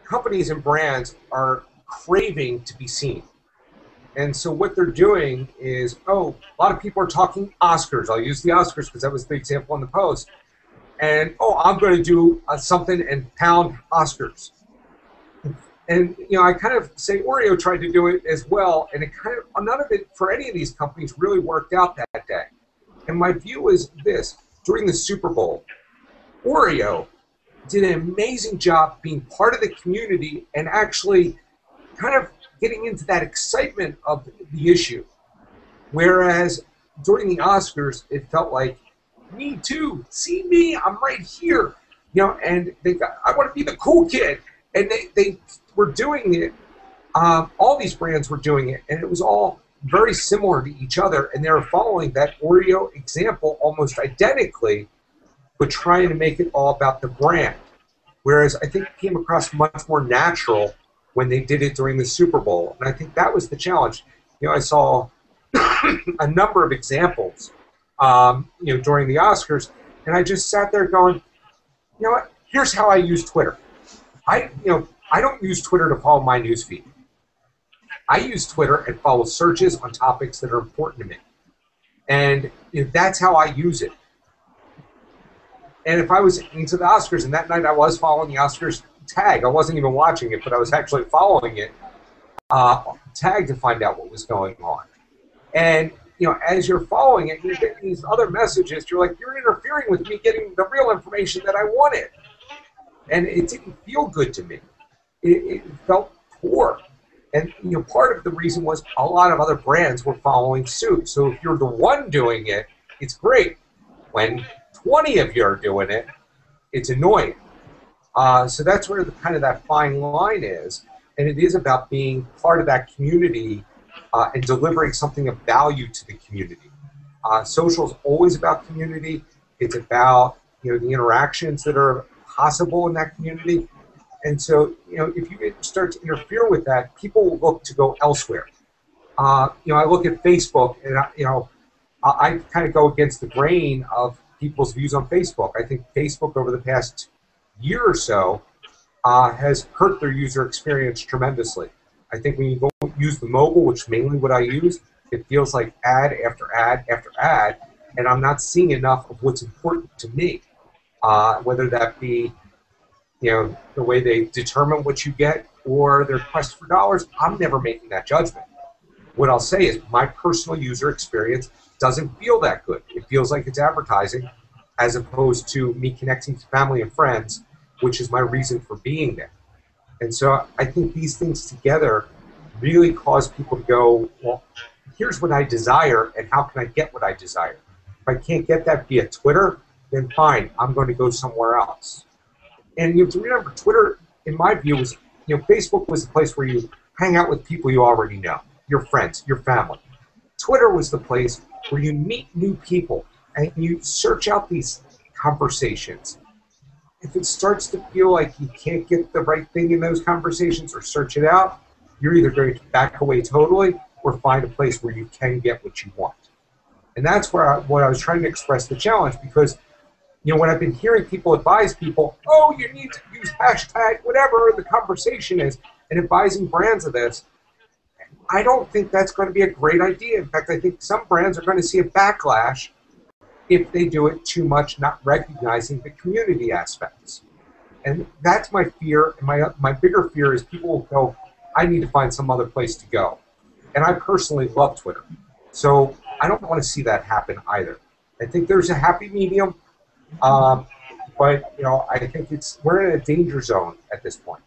companies and brands are craving to be seen. And so what they're doing is, oh, a lot of people are talking Oscars. I'll use the Oscars because that was the example in the post. And, oh, I'm going to do something and pound Oscars. And, I kind of say Oreo tried to do it as well, and it kind of, none of it for any of these companies really worked out that day. And my view is this: during the Super Bowl, Oreo did an amazing job being part of the community and actually kind of getting into that excitement of the issue. Whereas during the Oscars, it felt like, me too, see me, I'm right here. And I want to be the cool kid. And they were doing it, all these brands were doing it, and it was all very similar to each other, and they were following that Oreo example almost identically, but trying to make it all about the brand. Whereas I think it came across much more natural when they did it during the Super Bowl, and I think that was the challenge. I saw a number of examples, during the Oscars, and I just sat there going, you know what, here's how I use Twitter. I don't use Twitter to follow my newsfeed. I use Twitter and follow searches on topics that are important to me. And that's how I use it. And if I was into the Oscars, and that night I was following the Oscars tag, I wasn't even watching it, but I was actually following it, tag to find out what was going on. And, as you're following it, you get these other messages, you're like, you're interfering with me getting the real information that I wanted. And it didn't feel good to me. It felt poor. And part of the reason was a lot of other brands were following suit. So if you're the one doing it, it's great. When 20 of you are doing it, it's annoying. So that's where kind of that fine line is. And it is about being part of that community and delivering something of value to the community. Social is always about community. It's about the interactions that are possible in that community. And so, if you start to interfere with that, people will look to go elsewhere. I look at Facebook, and I kind of go against the grain of people's views on Facebook. I think Facebook over the past year or so has hurt their user experience tremendously. I think when you go use the mobile, which is mainly what I use, it feels like ad after ad after ad, and I'm not seeing enough of what's important to me. Whether that be, the way they determine what you get or their quest for dollars, I'm never making that judgment. What I'll say is my personal user experience doesn't feel that good. It feels like it's advertising as opposed to me connecting to family and friends, which is my reason for being there. And so I think these things together really cause people to go, well, here's what I desire, and how can I get what I desire? If I can't get that via Twitter, then fine, I'm going to go somewhere else. And you have to remember, Twitter, in my view, was, Facebook was the place where you hang out with people you already know, your friends, your family. Twitter was the place where you meet new people and you search out these conversations. If it starts to feel like you can't get the right thing in those conversations or search it out, you're either going to back away totally or find a place where you can get what you want. And that's where what I was trying to express the challenge, because when I've been hearing people advise people, oh, you need to use hashtag whatever the conversation is, and advising brands of this, I don't think that's going to be a great idea. In fact, I think some brands are going to see a backlash if they do it too much, not recognizing the community aspects. And that's my fear. And my bigger fear is people will go, I need to find some other place to go. And I personally love Twitter. So I don't want to see that happen either. I think there's a happy medium. But I think we're in a danger zone at this point.